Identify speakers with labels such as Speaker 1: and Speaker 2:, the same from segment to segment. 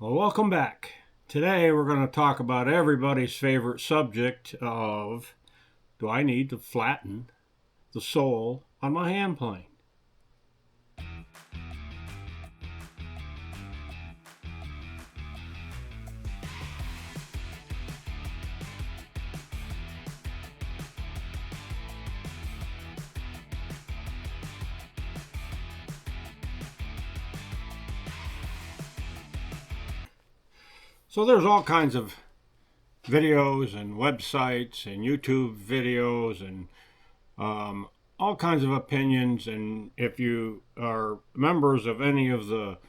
Speaker 1: Well, welcome back. Today we're going to talk about everybody's favorite subject of, do I need to flatten the sole on my hand plane? So there's all kinds of videos and websites and YouTube videos and all kinds of opinions. And if you are members of any of the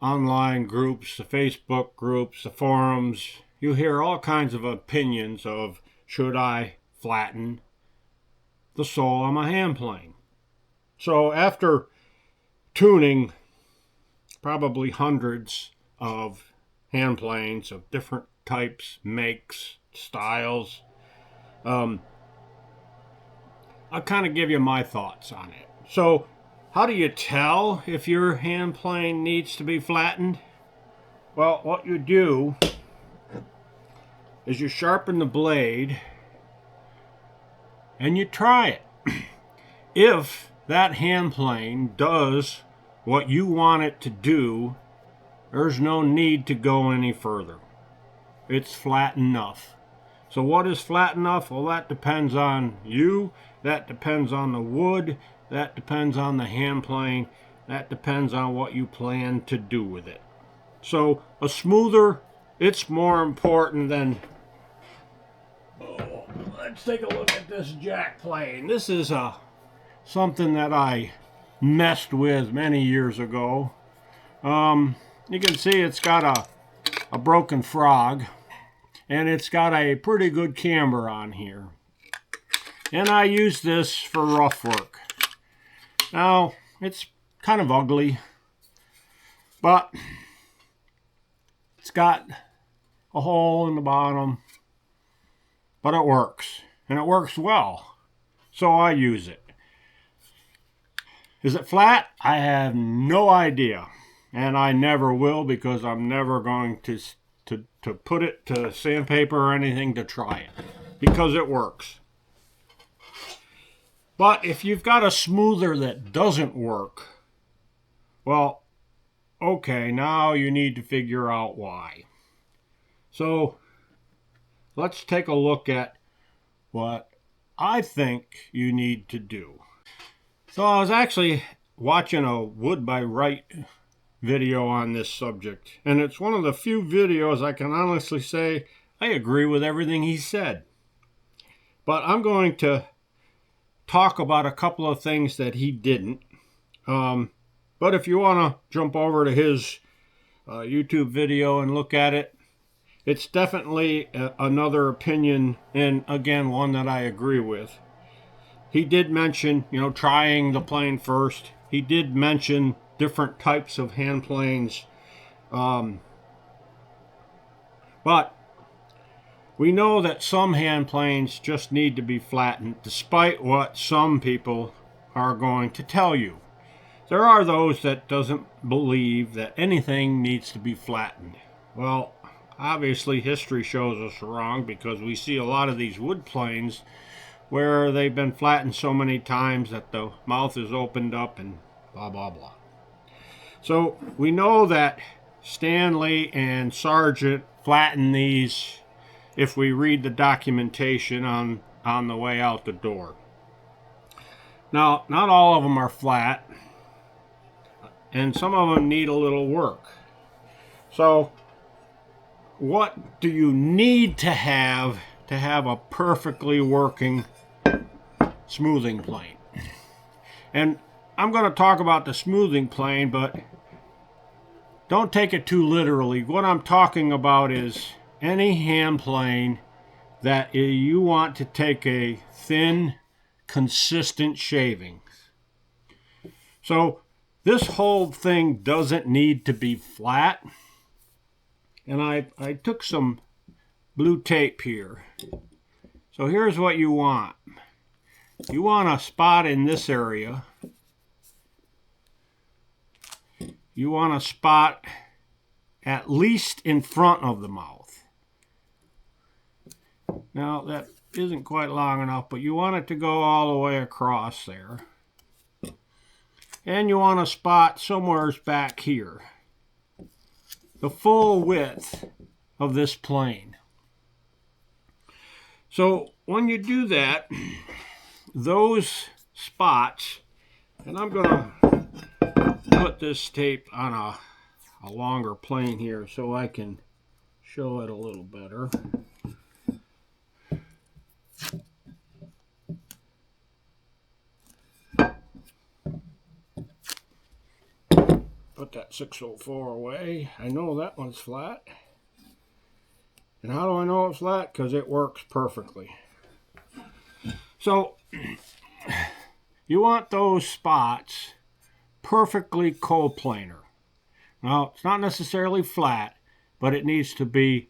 Speaker 1: online groups, the Facebook groups, the forums, you hear all kinds of opinions of, should I flatten the sole on my hand plane? So after tuning probably hundreds of hand planes of different types, makes, styles, I'll kind of give you my thoughts on it. So how do you tell if your hand plane needs to be flattened? Well, what you do is you sharpen the blade and you try it. If that hand plane does what you want it to do, there's no need to go any further. It's flat enough. So what is flat enough? Well, that depends on you. That depends on the wood. That depends on the hand plane. That depends on what you plan to do with it. So a smoother, it's more important than... Oh, let's take a look at this jack plane. This is something that I messed with many years ago. You can see it's got a broken frog, and it's got a pretty good camber on here. And I use this for rough work. Now, it's kind of ugly, but it's got a hole in the bottom, but it works, and it works well, so I use it. Is it flat? I have no idea. And I never will, because I'm never going to put it to sandpaper or anything to try it, because it works. But if you've got a smoother that doesn't work, well, okay, now you need to figure out why. So let's take a look at what I think you need to do. So I was actually watching a Wood by Wright video on this subject, and it's one of the few videos I can honestly say I agree with everything he said. But I'm going to talk about a couple of things that he didn't. But if you want to jump over to his YouTube video and look at it, it's definitely another opinion, and again, one that I agree with. He did mention, trying the plane first. He did mention different types of hand planes. But we know that some hand planes just need to be flattened, despite what some people are going to tell you. There are those that doesn't believe that anything needs to be flattened. Well, obviously history shows us wrong, because we see a lot of these wood planes where they've been flattened so many times that the mouth is opened up and blah, blah, blah. So we know that Stanley and Sargent flattened these if we read the documentation on the way out the door. Now, not all of them are flat, and some of them need a little work. So what do you need to have a perfectly working smoothing plane? And I'm going to talk about the smoothing plane, but don't take it too literally. What I'm talking about is any hand plane that you want to take a thin, consistent shaving. So this whole thing doesn't need to be flat. And I took some blue tape here. So here's what you want. You want a spot in this area. You want a spot at least in front of the mouth. Now that isn't quite long enough, but you want it to go all the way across there. And you want a spot somewhere back here. The full width of this plane. So when you do that, those spots, and I'm going to put this tape on a longer plane here so I can show it a little better. Put that 604 away. I know that one's flat. And how do I know it's flat? Because it works perfectly. So you want those spots perfectly coplanar. Now, it's not necessarily flat, but it needs to be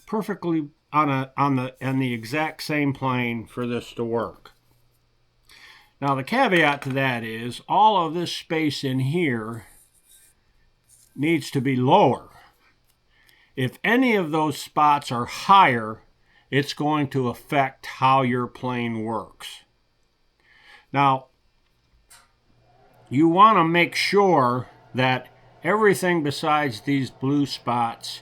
Speaker 1: perfectly on the exact same plane for this to work. Now, the caveat to that is all of this space in here needs to be lower. If any of those spots are higher, it's going to affect how your plane works. Now, you want to make sure that everything besides these blue spots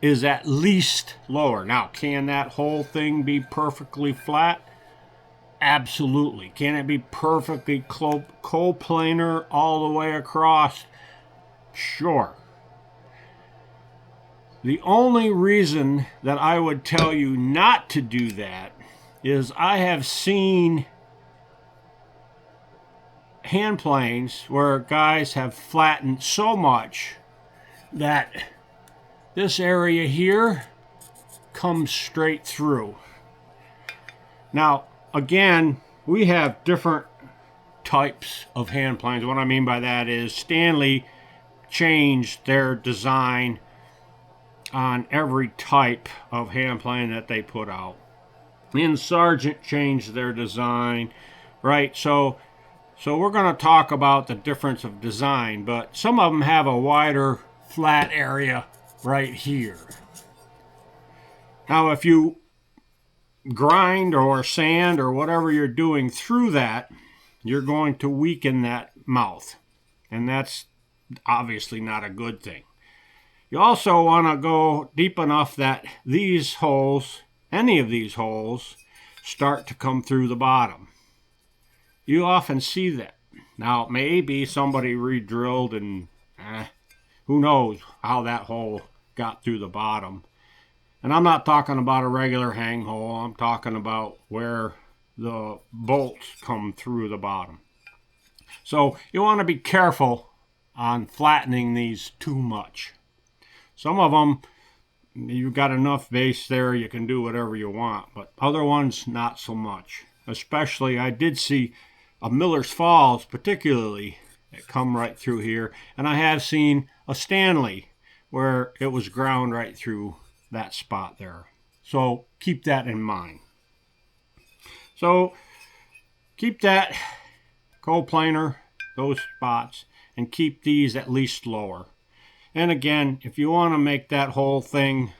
Speaker 1: is at least lower. Now, can that whole thing be perfectly flat? Absolutely. Can it be perfectly coplanar all the way across? Sure. The only reason that I would tell you not to do that is I have seen hand planes where guys have flattened so much that this area here comes straight through. Now, again, we have different types of hand planes. What I mean by that is Stanley changed their design on every type of hand plane that they put out. And Sargent changed their design, right? So we're going to talk about the difference of design, but some of them have a wider flat area right here. Now, if you grind or sand or whatever you're doing through that, you're going to weaken that mouth. And that's obviously not a good thing. You also want to go deep enough that these holes, any of these holes, start to come through the bottom. You often see that. Now, maybe somebody re-drilled and who knows how that hole got through the bottom. And I'm not talking about a regular hang hole. I'm talking about where the bolts come through the bottom. So you want to be careful on flattening these too much. Some of them, you've got enough base there, you can do whatever you want. But other ones, not so much. Especially, I did see a Miller's Falls, particularly, that come right through here. And I have seen a Stanley where it was ground right through that spot there. So keep that in mind. So keep that coplanar, those spots, and keep these at least lower. And again, if you want to make that whole thing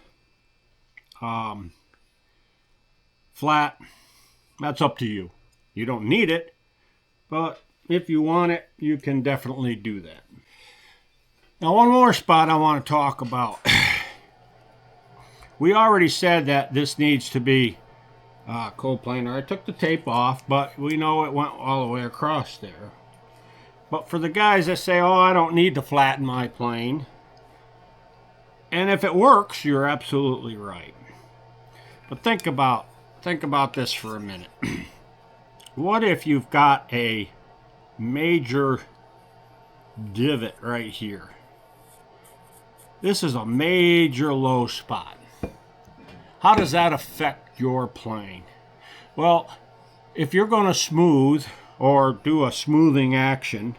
Speaker 1: flat, that's up to you. You don't need it, but if you want it, you can definitely do that. Now, one more spot I want to talk about. We already said that this needs to be coplanar. I took the tape off, but we know it went all the way across there. But for the guys that say, oh, I don't need to flatten my plane, and if it works, you're absolutely right. But think about this for a minute. What if you've got a major divot right here? This is a major low spot. How does that affect your plane? Well, if you're going to smooth or do a smoothing action,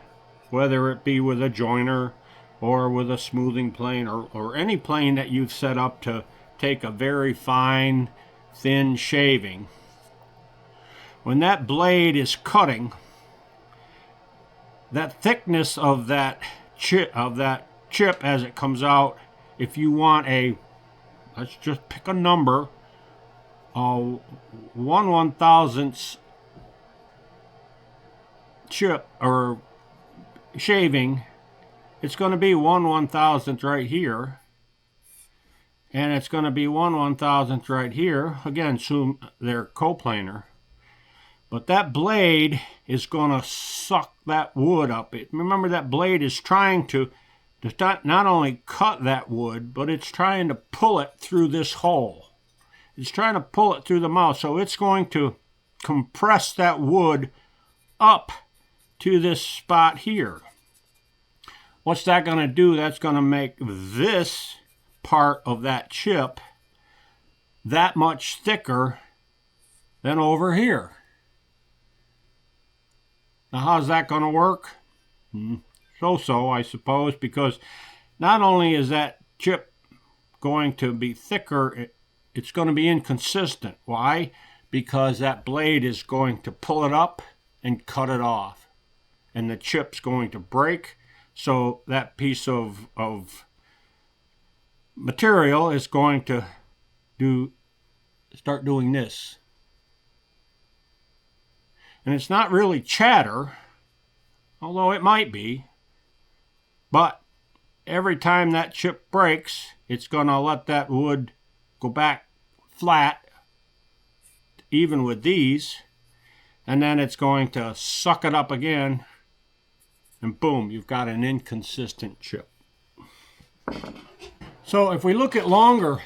Speaker 1: whether it be with a joiner or with a smoothing plane or any plane that you've set up to take a very fine, thin shaving, when that blade is cutting, that thickness of that chip as it comes out, if you want a, let's just pick a number, 1/1000th chip or shaving, it's going to be 1/1000th right here, and it's going to be 1/1000th right here. Again, assume they're coplanar. But that blade is going to suck that wood up. Remember, that blade is trying to not only cut that wood, but it's trying to pull it through this hole. It's trying to pull it through the mouth. So it's going to compress that wood up to this spot here. What's that going to do? That's going to make this part of that chip that much thicker than over here. Now, how's that going to work? So-so, I suppose, because not only is that chip going to be thicker, it's going to be inconsistent. Why? Because that blade is going to pull it up and cut it off. And the chip's going to break, so that piece of material is going to start doing this. And it's not really chatter, although it might be. But every time that chip breaks, it's going to let that wood go back flat, even with these. And then it's going to suck it up again. And boom, you've got an inconsistent chip. So if we look at longer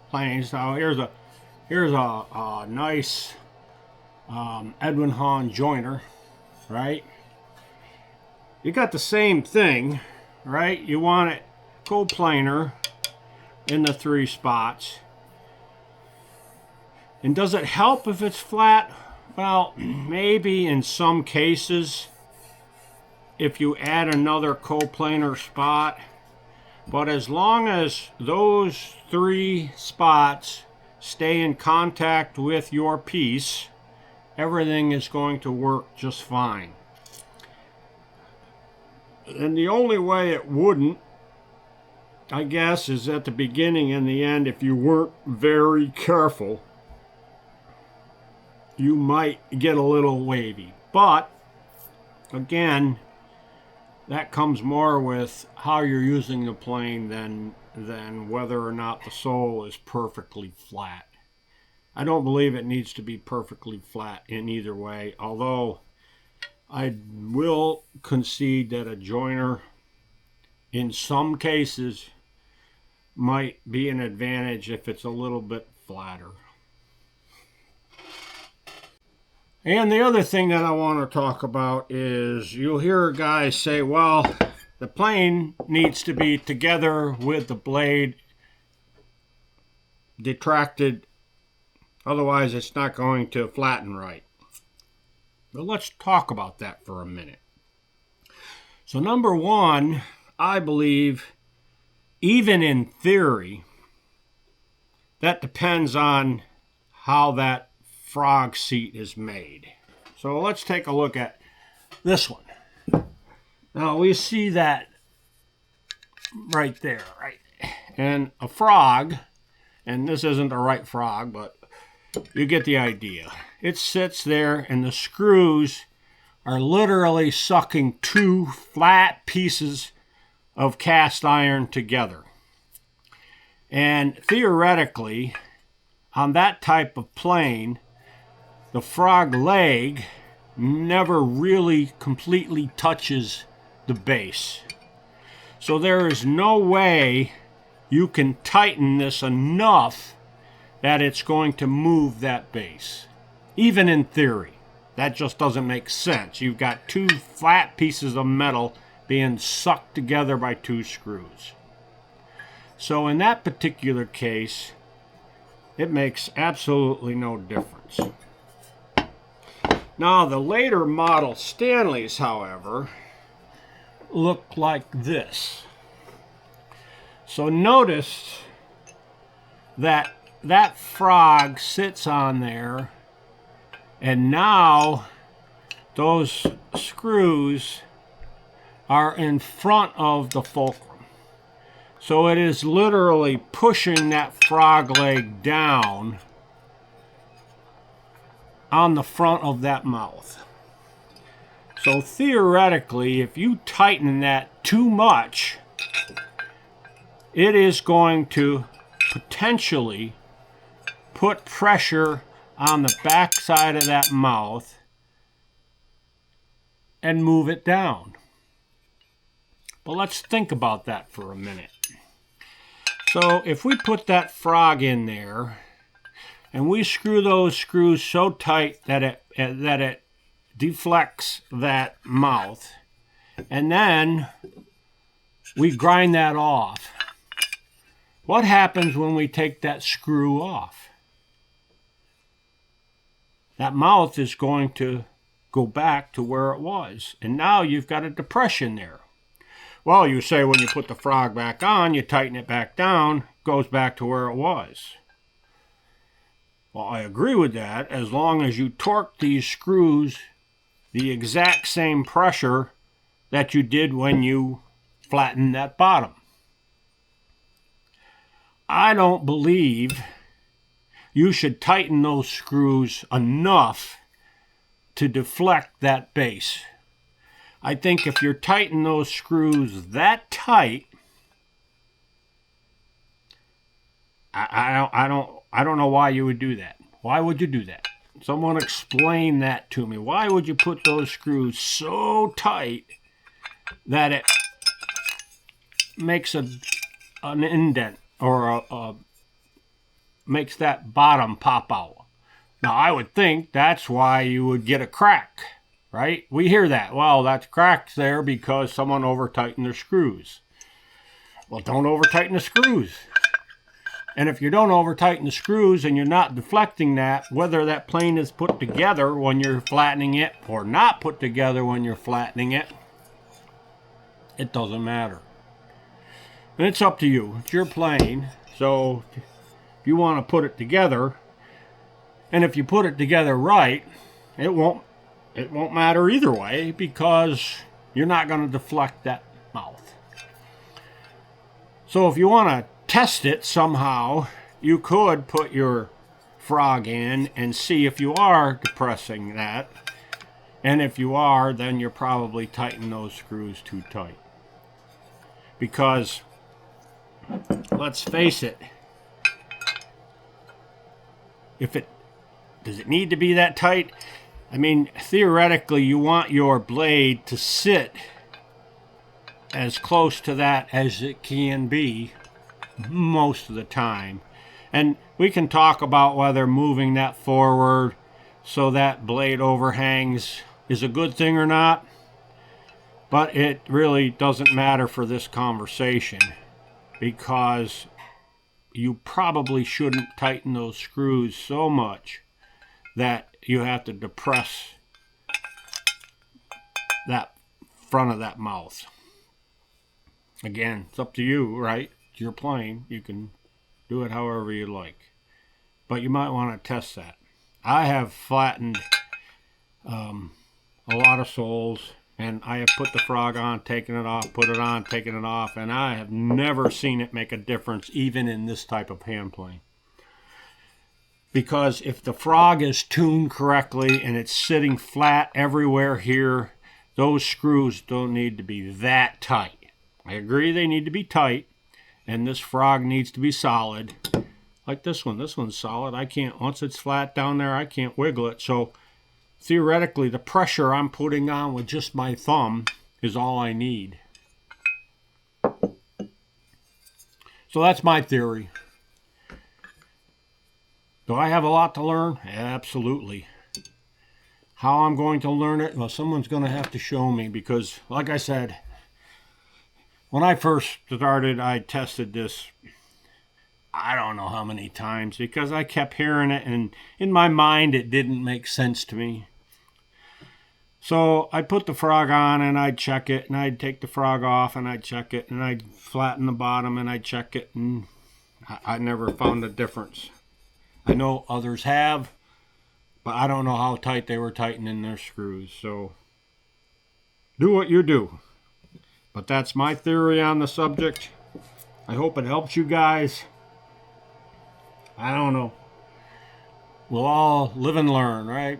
Speaker 1: planes, now here's a nice Edwin Hahn joiner, right? You got the same thing, right? You want it coplanar in the 3 spots. And does it help if it's flat? Well, maybe in some cases if you add another coplanar spot, but as long as those 3 spots stay in contact with your piece, everything is going to work just fine. And the only way it wouldn't, I guess, is at the beginning and the end. If you weren't very careful, you might get a little wavy. But again, that comes more with how you're using the plane than whether or not the sole is perfectly flat. I don't believe it needs to be perfectly flat in either way, although I will concede that a joiner in some cases might be an advantage if it's a little bit flatter. And the other thing that I want to talk about is you'll hear guys say, well, the plane needs to be together with the blade detracted, otherwise it's not going to flatten right. But let's talk about that for a minute. So number one, I believe, even in theory, that depends on how that frog seat is made. So let's take a look at this one. Now we see that right there, right? And a frog, and this isn't the right frog, but you get the idea. It sits there and the screws are literally sucking 2 flat pieces of cast iron together. And theoretically, on that type of plane, the frog leg never really completely touches the base. So there is no way you can tighten this enough that it's going to move that base. Even in theory. That just doesn't make sense. You've got 2 flat pieces of metal being sucked together by 2 screws. So in that particular case, it makes absolutely no difference. Now, the later model Stanleys, however, look like this. So notice that that frog sits on there, and now those screws are in front of the fulcrum. So it is literally pushing that frog leg down on the front of that mouth. So theoretically, if you tighten that too much, it is going to potentially put pressure on the back side of that mouth and move it down. But let's think about that for a minute. So if we put that frog in there and we screw those screws so tight that it deflects that mouth, and then we grind that off, what happens when we take that screw off? That mouth is going to go back to where it was, and now you've got a depression there. Well, you say when you put the frog back on, you tighten it back down, it goes back to where it was. Well, I agree with that, as long as you torque these screws the exact same pressure that you did when you flattened that bottom. I don't believe you should tighten those screws enough to deflect that base. I think if you're tightening those screws that tight, I don't know why you would do that. Why would you do that? Someone explain that to me. Why would you put those screws so tight that it makes an indent or makes that bottom pop out? Now, I would think that's why you would get a crack, right? We hear that. Well, that's cracked there because someone over-tightened their screws. Well, don't over-tighten the screws. And if you don't over-tighten the screws and you're not deflecting that, whether that plane is put together when you're flattening it or not put together when you're flattening it, it doesn't matter. And it's up to you. It's your plane. So if you want to put it together, and if you put it together right, it won't matter either way, because you're not going to deflect that mouth. So if you want to test it somehow, you could put your frog in and see if you are depressing that. And if you are, then you're probably tightening those screws too tight. Because, let's face it, does it need to be that tight? I mean, theoretically, you want your blade to sit as close to that as it can be most of the time. And we can talk about whether moving that forward so that blade overhangs is a good thing or not. But it really doesn't matter for this conversation, because you probably shouldn't tighten those screws so much that you have to depress that front of that mouth. Again, it's up to you, right? It's your plane. You can do it however you like. But you might want to test that. I have flattened a lot of soles, and I have put the frog on, taken it off, put it on, taken it off, and I have never seen it make a difference, even in this type of hand plane. Because if the frog is tuned correctly and it's sitting flat everywhere here, those screws don't need to be that tight. I agree they need to be tight, and this frog needs to be solid. Like this one. This one's solid. I can't, once it's flat down there, I can't wiggle it. So theoretically, the pressure I'm putting on with just my thumb is all I need. So that's my theory. Do I have a lot to learn? Absolutely. How I'm going to learn it? Well, someone's going to have to show me, because, like I said, when I first started, I tested this, I don't know how many times, because I kept hearing it, and in my mind, it didn't make sense to me. So I put the frog on, and I'd check it, and I'd take the frog off, and I'd check it, and I'd flatten the bottom, and I'd check it, and I never found a difference. I know others have, but I don't know how tight they were tightening their screws. So do what you do. But that's my theory on the subject. I hope it helps you guys. I don't know. We'll all live and learn, right?